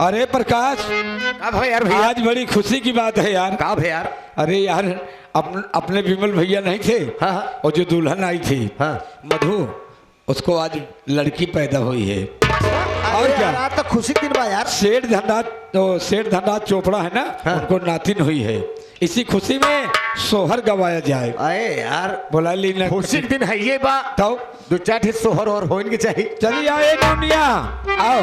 अरे प्रकाश, अब है यार भैया, आज बड़ी खुशी की बात है यार। कब है यार? अरे यार, अपने विमल भैया नहीं थे? हाँ हाँ। और जो दुल्हन आई थी हाँ। मधु, उसको आज लड़की पैदा हुई है। और क्या, आज तो खुशी दिन बा यार। सेठ धनराज चोपड़ा है ना, हाँ। उनको नातिन हुई है। इसी खुशी में सोहर गवाया जाए। अरे यार बोला ली ना, खुशी के दिन है ये बा, तो दो चार ठे सोहर और होने के चाहिए। चलिए आओ नौनिया, आओ।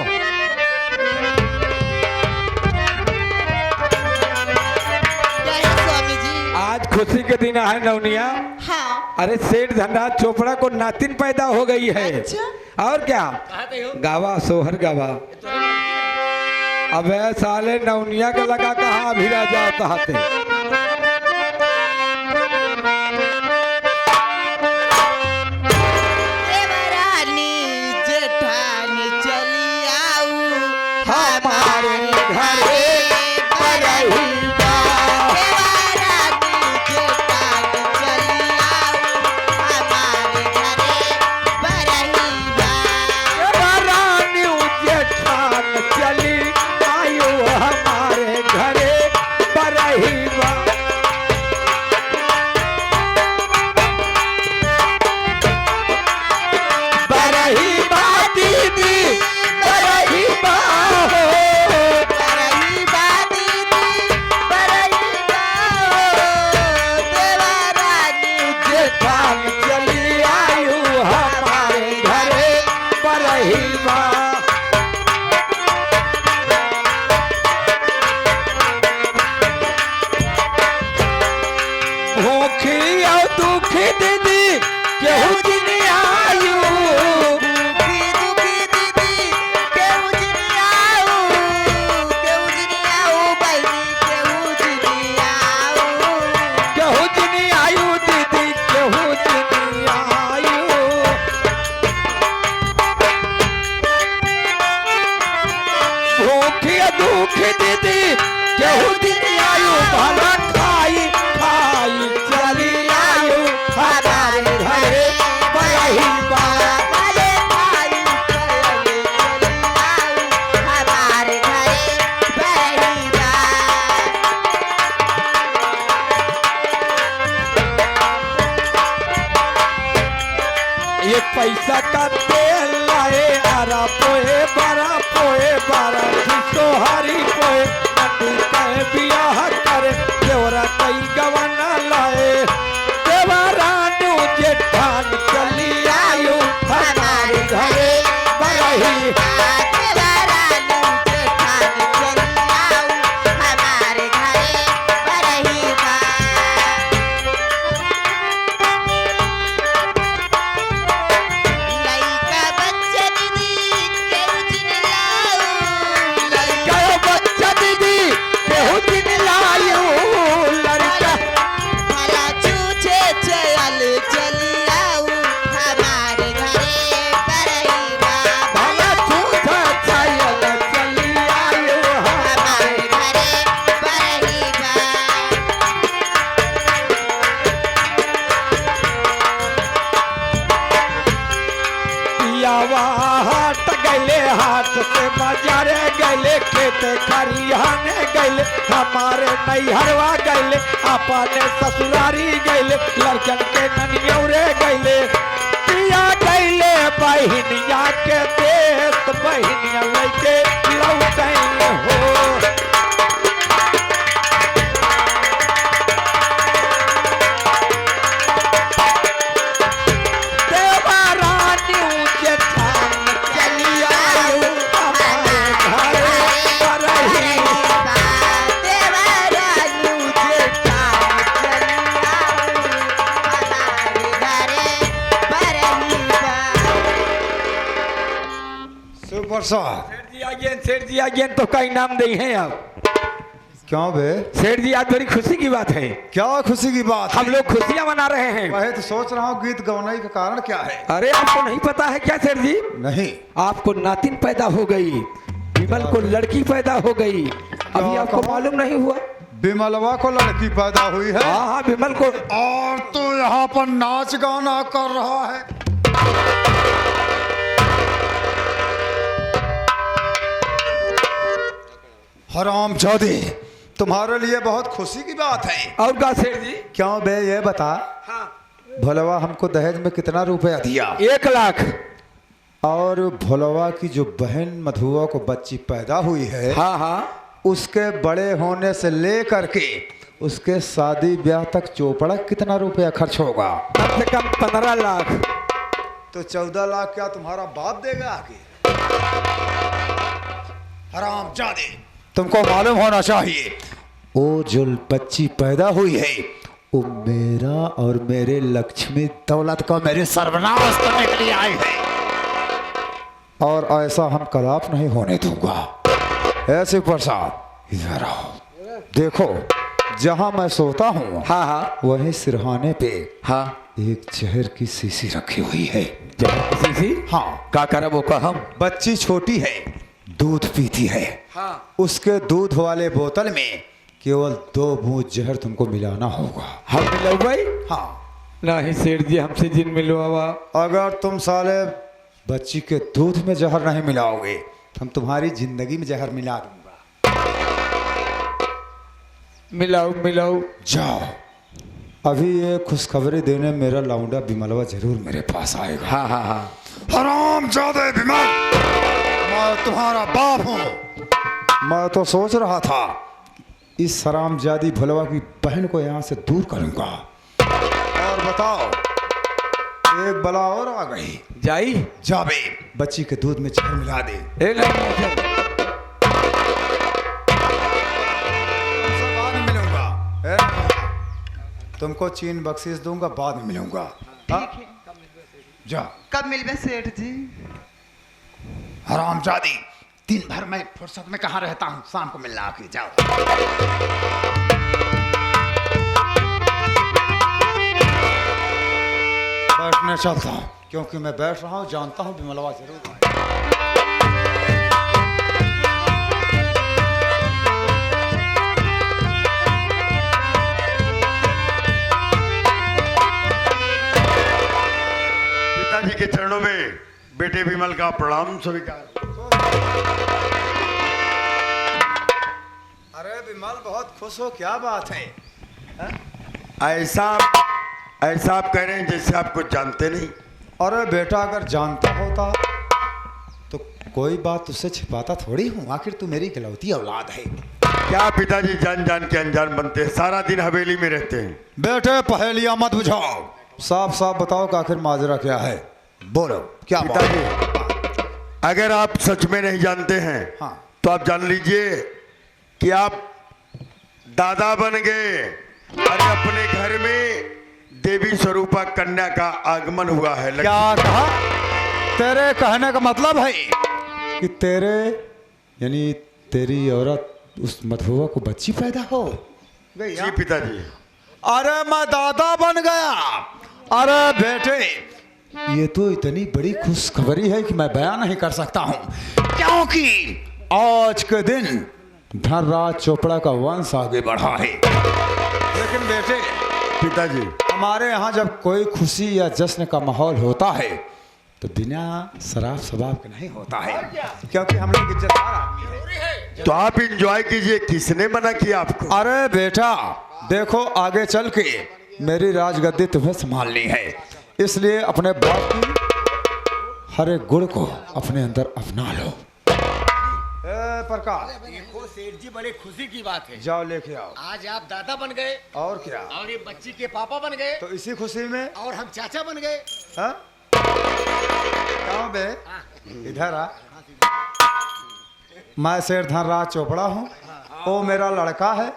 स्वामी जी। आज खुशी के दिन है नौनिया। हाँ। अरे सेठ धनराज चोपड़ा को नातिन पैदा हो गई है। अच्छा। और क्या, गावा सोहर गावा। अबे साले नौनिया का लगा कहाँ अभी राजा कहते। देवरानी जेठानी चली आऊ हमारे घरे बरही बा। देवरानी जेठानी चली आऊ हमारे घरे बरही बा। रानी जेठान चली आयु हमारे घरे बरही बा। बरही बा दीदी, बरही बा हो। बरही बा दीदी, बरही बा देवरानी जेठान चली आयु हमारे घरे बरही बा। भूखी और दुखी दीदी केहू दिन आयु। दुखी दुखी दीदी केहू जिनी आऊ बहिनी केहू जिनी आऊ। केहू दिन आयु दीदी, केहू दिन आयु। भूखी और दुखी दीदी केहू दिन आयु भला खाई खाई चली आयु हमारे घरे बरही बा। भले खाई चली आऊ हमारे घरे बरही बा। ये पैसा का तेल लाए आरा पोए बारा सोहारी पोए नदी कहे बियाह करे देवरा कई गवाना लाए। देवरानू जेठान चली आयु हमारे घरे बरही। देवरानी जेठानी चली आऊ हमारे घरे बरही बा। लइका बच्चा दीदी केहू जिनी लाऊ। कहो बच्चा दीदी केहू दिन लायु लड़का। भला छूछे चल चली आऊ हमारे घरे बरही बा। भला छूछा छायल चली आयु हमारे घरे बरही बा। पियावा हाट गैले, हाट से बाजारे गैले, खेत खरियाने गैले, हमारे नैहरवा गैले, अपने ससुरारी गैले, लड़कन के ननियौरे गैले। पिया गैले बहिनिया के देश, बहिनिया लैके लौटे हो। देवरानी जेठान चली आयु हमारे घरे बरही बा। देवरानी जेठानी चली आऊ हमारे घरे बरही बा। सुपर साहब, सेठ जी आगे तो का इनाम दे हैं आप। क्यों बे? सेठ जी आज बड़ी खुशी की बात है। क्या खुशी की बात? हम लोग खुशियां मना रहे हैं। मैं तो सोच रहा हूँ गीत गवनाई का कारण क्या है। अरे आपको नहीं पता है क्या सेठ जी? नहीं। आपको नातिन पैदा हो गई, विमल को लड़की पैदा हो गई। अभी आपको कहाँ? मालूम नहीं हुआ? बिमलवा को लड़की पैदा हुई है। हाँ हाँ, विमल को। और तो यहाँ पर नाच गाना कर रहा है। हरामजादे, तुम्हारे लिए बहुत खुशी की बात है। और का सेठ जी? क्यों बे, ये बता, हाँ। भोलवा हमको दहेज में कितना रुपया दिया? 1 लाख। और भोलवा की जो बहन मधुआ को बच्ची पैदा हुई है, हाँ हाँ, उसके बड़े होने से लेकर के उसके शादी ब्याह तक चौपड़ा कितना रुपया खर्च होगा? कम से कम 15 लाख। तो 14 लाख क्या तुम्हारा बाप देगा आगे? हरामजादे, तुमको मालूम होना चाहिए, वो जो बच्ची पैदा हुई है वो मेरा और मेरे लक्ष्मी दौलत को मेरे सर्वनाश करने के लिए आई है, और ऐसा हम कदाप नहीं होने दूंगा। ऐसे प्रसाद, इधर आओ, देखो जहां मैं सोता हूँ, हाँ हाँ वहीं सिरहाने पे हाँ। एक जहर की शीशी रखी हुई है। शीशी? हाँ। का करब वो का हम? बच्ची छोटी है, दूध पीती है। हाँ। उसके दूध वाले बोतल में केवल 2 बूंद जहर तुमको मिलाना होगा। हम मिलो भाई? हाँ। नहीं सेठ जी, हमसे जिन मिलवावा। अगर तुम साले बच्ची के दूध में जहर नहीं मिलाओगे, हम तुम्हारी जिंदगी में जहर मिला दूंगा। मिलाओ मिलाओ। जाओ, अभी ये खुशखबरी देने मेरा लौंडा बिमलवा जरूर मेरे पास आएगा। हाँ हाँ हाँ। हरामजादे बिमल, मैं तुम्हारा बाप हूँ। मैं तो सोच रहा था इस हरामजादी भोलवा की बहन को यहाँ से दूर करूंगा। और बताओ, एक बला और आ गई। जाई? जाबे, बच्ची के दूध में जहर मिला दे। ए नहीं, तुमसे बाद में मिलूंगा। तुमको चीन बख्शीश दूंगा, बाद में मिलूंगा। जा। कब मिलबे सेठ जी? हरामजादी, दिन भर मैं फुर्सत में कहाँ रहता हूँ, शाम को मिलना आके जाओ। बैठने चलता हूँ, क्योंकि मैं बैठ रहा हूँ, जानता हूँ बिमलवा जरूर आएगा। पिताजी के चरणों में बेटे विमल का प्रणाम स्वीकार। अरे विमल, बहुत खुश हो, क्या बात है? ऐसा आप कह रहे हैं जैसे आप कुछ जानते नहीं। अरे बेटा, अगर जानता होता तो कोई बात तुझसे छिपाता थोड़ी हूँ। आखिर तू मेरी इकलौती औलाद है। क्या पिताजी जान जान के अनजान बनते हैं, सारा दिन हवेली में रहते हैं। बेटे, पहेलियां मत बुझाओ, साफ साफ बताओ कि आखिर माजरा क्या है। बोलो, क्या बात है? पिताजी, अगर आप सच में नहीं जानते हैं, हाँ। तो आप जान लीजिए कि आप दादा बन गए। अरे अपने घर में देवी स्वरूपा कन्या का आगमन हुआ है। क्या कहा? तेरे कहने का मतलब है कि तेरे यानी तेरी औरत उस मधुआ को बच्ची पैदा हो गई? जी पिताजी। अरे मैं दादा बन गया। अरे बेटे, ये तो इतनी बड़ी खुशखबरी है कि मैं बयान नहीं कर सकता हूँ, क्योंकि आज के दिन धनराज चोपड़ा का वंश आगे बढ़ा है। लेकिन बेटे पिताजी, हमारे यहाँ जब कोई खुशी या जश्न का माहौल होता है तो बिना शराब शबाब के नहीं होता है, क्योंकि हम लोग इज्जतदार आदमी हैं। तो आप इंजॉय कीजिए, किसने मना किया आपको? अरे बेटा देखो, आगे चल के मेरी राजगद्दी तुम्हें संभालनी है, इसलिए अपने बाप की हर एक गुण को अपने अंदर अपना लो। प्रकाश, देखो सेठ जी, बड़े खुशी की बात है। जाओ लेके आओ। आज आप दादा बन गए और क्या? और ये बच्ची के पापा बन गए, तो इसी खुशी में और हम चाचा बन गए। हाँ? कहाँ बे? इधर आ। मैं शेर धनराज चोपड़ा हूँ, वो मेरा लड़का है।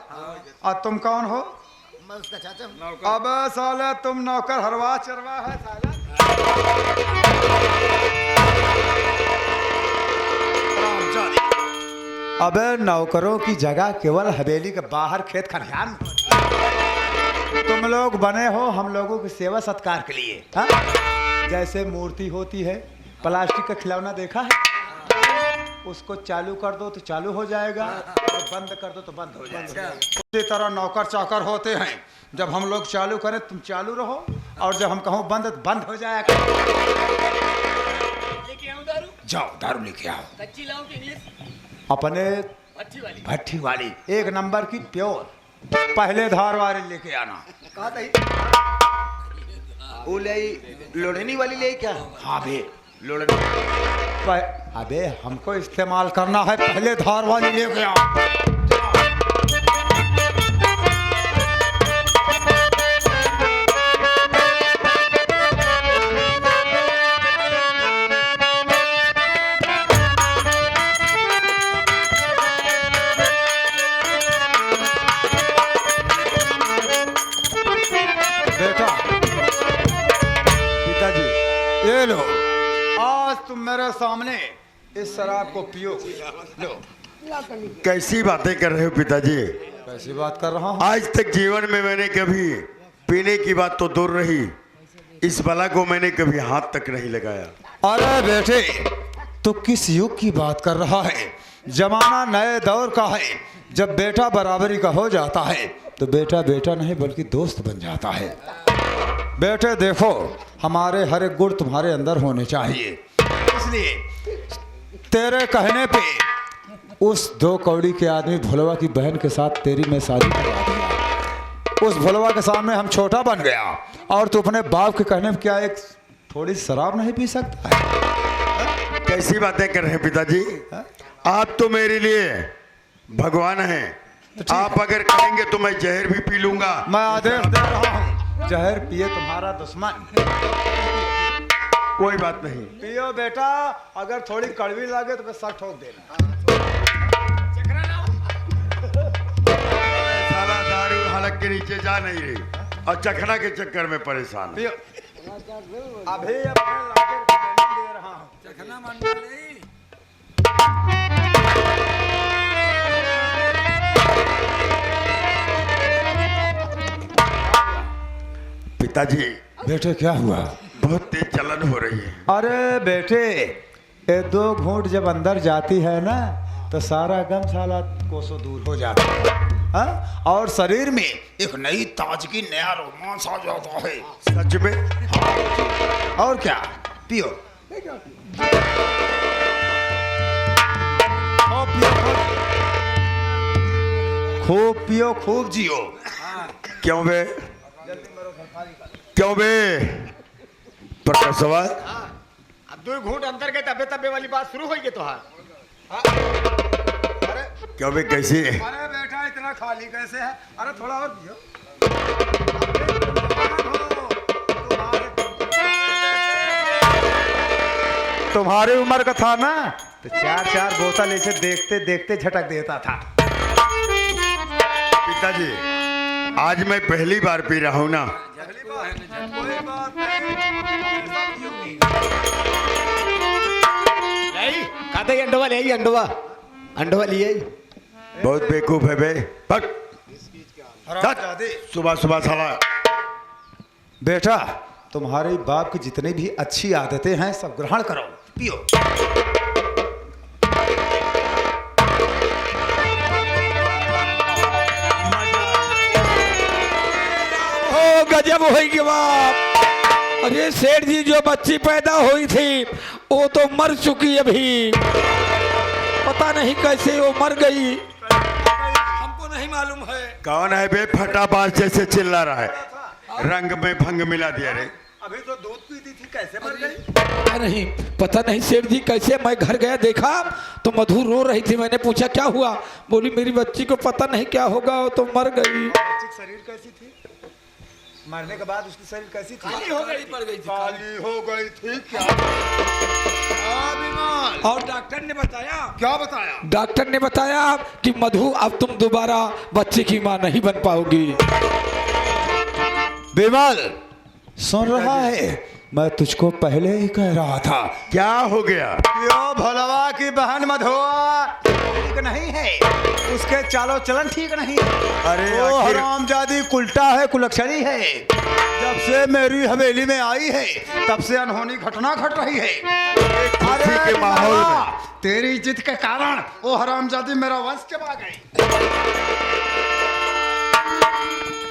और तुम कौन हो? मैं उसका चाचा हूँ। अब साले तुम नौकर हरवा चरवा है साला। अबे नौकरों की जगह केवल हवेली के बाहर खेत खलिहान में। तुम लोग बने हो हम लोगों की सेवा सत्कार के लिए। हाँ? जैसे मूर्ति होती है, प्लास्टिक का खिलौना देखा है, उसको चालू कर दो तो चालू हो जाएगा, और बंद कर दो तो बंद हो जाएगा। उसी तरह नौकर चाकर होते हैं, जब हम लोग चालू करें तुम चालू रहो, और जब हम कहूँ बंद तो बंद हो जाएगा। लेके आऊं दारू? जाओ दारू लेके आओ। कच्ची लाऊं कि इंग्लिश? अपने अच्छी वाली भट्ठी वाली, एक नंबर की प्योर, पहले धार वाली लेके आना। कहा था वो ले लोढ़नी वाली ले क्या? हाँ बे, लोढ़नी अबे हमको इस्तेमाल करना है, पहले धार वाली लेके आ। बेटा, पिताजी ये लो, आज तुम मेरे सामने इस शराब को पियो। लो। कैसी बातें कर रहे हो पिताजी? कैसी बात कर रहा हूँ? आज तक जीवन में मैंने कभी पीने की बात तो दूर रही, इस बला को मैंने कभी हाथ तक नहीं लगाया। अरे बेटे, तू किस युग की बात कर रहा है? जमाना नए दौर का है। जब बेटा बराबरी का हो जाता है तो बेटा बेटा नहीं बल्कि दोस्त बन जाता है। बेटे देखो, हमारे हर एक गुण तुम्हारे अंदर होने चाहिए, इसलिए तेरे कहने पे उस 2 कौड़ी के आदमी भोलवा की बहन के साथ तेरी मैं शादी करवा दिया। उस भोलवा के सामने हम छोटा बन गया, और तू अपने बाप के कहने पे क्या एक थोड़ी शराब नहीं पी सकता है? कैसी बातें कर रहे हैं पिताजी? आप तो मेरे लिए भगवान हैं। आप अगर कहेंगे तो मैं जहर भी पी लूंगा। मैं आदेश दे रहा हूँ, जहर पिए तुम्हारा दुश्मन। कोई बात नहीं। पियो बेटा, अगर थोड़ी कड़वी लगे तो सर ठोक देना। साला दारू हलक के नीचे जा नहीं रही और चखना के चक्कर में परेशान है। पियो। अभी अपने लड़के को ट्रेनिंग दे रहा हूँ। चखना मंडल नहीं। पिताजी, बेटे क्या हुआ? बहुत तेज जलन हो रही है। अरे बेटे, ये 2 घूंट जब अंदर जाती है ना तो सारा गम साला कोसों दूर हो जाता है, हाँ? और शरीर में एक नई ताजगी, नया रोमांस आ जाता है। सच में? हाँ। और क्या? पियो। खूब पियो, खूब जियो। क्यों बे? क्यों बे प्रकाशवा? अब 2 घूंट अंदर गए तबे तबे वाली बात शुरू होगी तो हाँ। क्यों बे कैसी? अरे बेटा, इतना खाली कैसे है? अरे थोड़ा और पियो। तुम्हारी उम्र का था ना तो 4-4 बोतल ऐसे देखते देखते झटक देता था। पिताजी, आज मैं पहली बार पी रहा हूँ ना। खाते अंडवा ले अंडवा अंडवा लिए। बहुत बेवकूफ है बे। सुबह सुबह साला। बेटा, तुम्हारे बाप की जितनी भी अच्छी आदतें हैं सब ग्रहण करो, पियो। ओ गजब होगी बाप। अरे सेठ जी, जो बच्ची पैदा हुई थी वो तो मर चुकी अभी, पता नहीं कैसे वो मर गई, हमको नहीं मालूम है। कौन है बे फटाबाज जैसे चिल्ला रहा है? रंग में भंग मिला दिया रे। अभी तो दूध पीती थी, कैसे मर गई? पता नहीं सेठ जी कैसे। मैं घर गया, देखा तो मधु रो रही थी। मैंने पूछा क्या हुआ? बोली मेरी बच्ची को पता नहीं क्या होगा, वो तो मर गई। बच्ची की शरीर कैसी थी? मरने के बाद उसकी शरीर कैसी थी? काली हो गई, पड़ गई थी। काली हो गई थी क्या? और डॉक्टर ने बताया? क्या बताया? डॉक्टर ने बताया कि मधु, अब तुम दोबारा बच्चे की मां नहीं बन पाओगी। बिमल, सुन रहा है? मैं तुझको पहले ही कह रहा था। क्या हो गया? यो भोलवा की बहन मधुआ ठीक नहीं है, उसके चालो चलन ठीक नहीं है। अरे वो आखिर- हरामजादी कुलटा है, कुलक्षणी है। जब से मेरी हवेली में आई है तब से अनहोनी घटना घट रही है। खुशी के माहौल में तेरी जिद के कारण वो हरामजादी मेरा वंश चबा गई।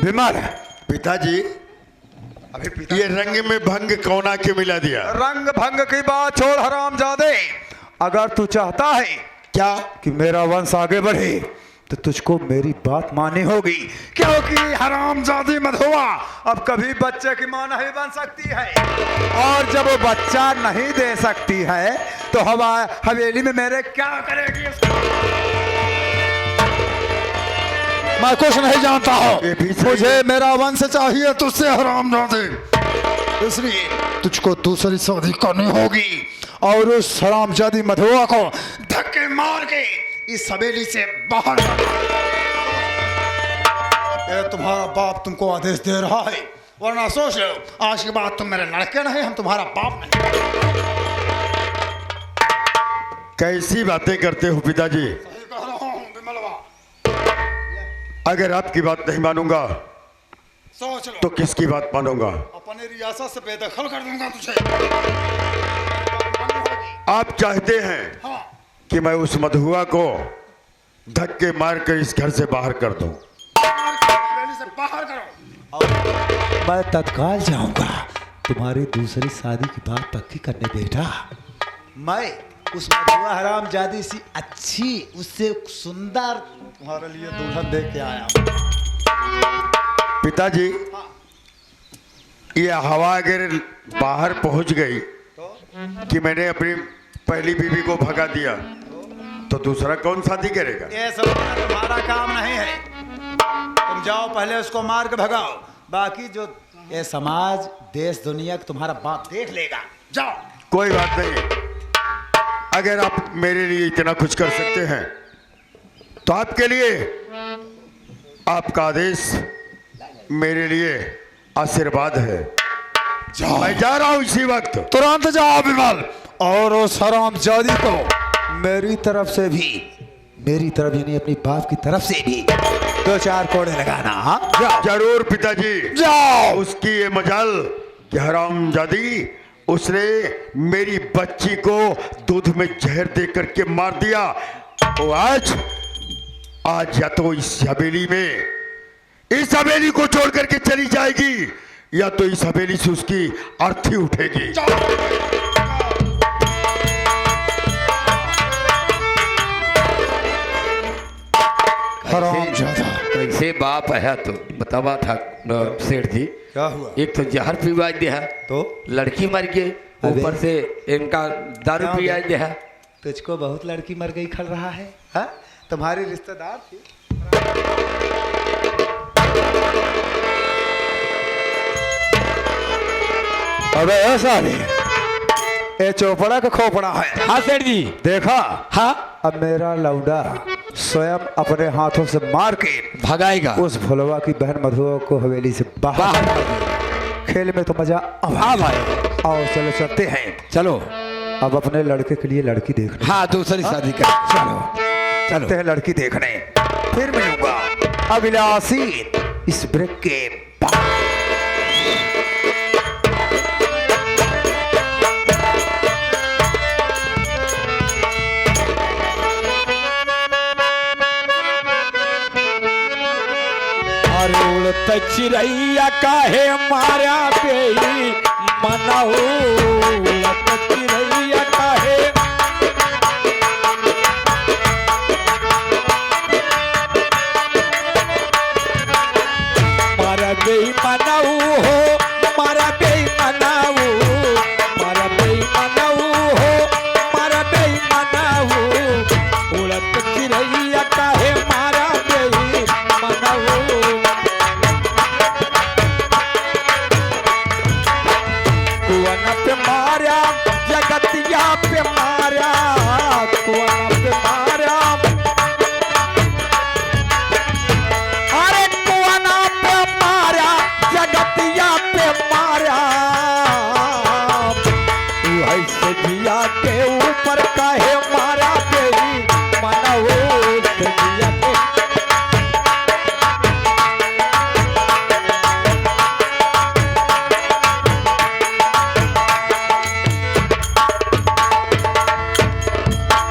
बीमार है पिताजी। अभी ये रंग में भंग कौन आके मिला दिया? रंग भंग की बात छोड़ हरामजादे, अगर तू चाहता है क्या? कि मेरा वंश आगे बढ़े तो तुझको मेरी बात माननी होगी, क्योंकि हरामजादी मधुआ अब कभी बच्चे की मां नहीं बन सकती है, और जब वो बच्चा नहीं दे सकती है तो हवेली में मेरे क्या करेगी? मैं कुछ नहीं जानता हूँ, मुझे मेरा वंश चाहिए तुझसे हरामजादे, इसलिए तुझको दूसरी शादी करनी होगी और उस हरामजादी मधुआ को धक्के मार के इस हवेली से बाहर ये तुम्हारा बाप तुमको आदेश दे रहा है, वरना सोच लो आज के बाद तुम मेरे लड़के नहीं, हम तुम्हारा बाप नहीं। कैसी बातें करते हो पिताजी? सही कह रहा हूं विमलवा। अगर आपकी बात नहीं मानूंगा सोच लो तो किसकी बात मानूंगा? अपनी रियासत से बेदखल कर दूंगा तुझे। आप चाहते हैं हाँ, कि मैं उस मधुआ को धक्के मारकर इस घर से बाहर कर दूं? हवेली से बाहर करो। मैं तत्काल जाऊंगा तुम्हारी दूसरी शादी की बात पक्की करने बेटा। मैं उस मधुआ हरामजादी सी अच्छी उससे सुंदर तुम्हारे लिए दुल्हन देख के आया। पिताजी, ये हवा अगर बाहर पहुंच गई कि मैंने अपनी पहली बीवी को भगा दिया तो दूसरा कौन शादी करेगा? ये सब तुम्हारा काम नहीं है, तुम जाओ पहले उसको मार के भगाओ, बाकी जो ये समाज देश दुनिया तुम्हारा बाप देख लेगा। जाओ। कोई बात नहीं, अगर आप मेरे लिए इतना कुछ कर सकते हैं तो आपके लिए आपका आदेश मेरे लिए आशीर्वाद है। मैं जा रहा हूं इसी वक्त। तुरंत जाओ विमल, और उस हरामजादी को मेरी तरफ से भी, मेरी तरफ यानी अपनी बाप की तरफ से भी 2-4 कोड़े लगाना। हाँ जाओ। जरूर पिताजी, जाओ। उसकी ये मजाल कि हरामजादी उसने मेरी बच्ची को दूध में जहर दे करके मार दिया। वो आज या तो इस हवेली को छोड़ करके चली जाएगी या तो इस हवेली से उसकी अर्थी उठेगी। हरामजादा। कैसे बाप है तो बतावा था सेठ जी। क्या हुआ? एक तो जहर पिवा दिया तो लड़की मर गई, ऊपर से इनका दारू क्या पिया हो दिया। तुझको बहुत लड़की मर गई खल रहा है? हाँ, तुम्हारी रिश्तेदार थी। अबे ऐसा नहीं, ये चौपड़ा का खोपड़ा है। हाँ सेठ जी। देखा? हाँ, अब मेरा लौंडा स्वयं अपने हाथों से मार के भगाएगा उस भोलवा की बहन मधुआ को हवेली से बाहर कर देगा। खेल में तो मजा हाँ भाई, आओ चलो चलते हैं। चलो। अब अपने लड़के के लिए लड़की देखने। हाँ, दूसरी शादी कर। चलो चलते हैं लड़की देखने, फिर मिलूंगा अभिलाषी इस ब्रेक के बाद। अरे उड़त चिड़ैया काहे मारा पे मनाऊ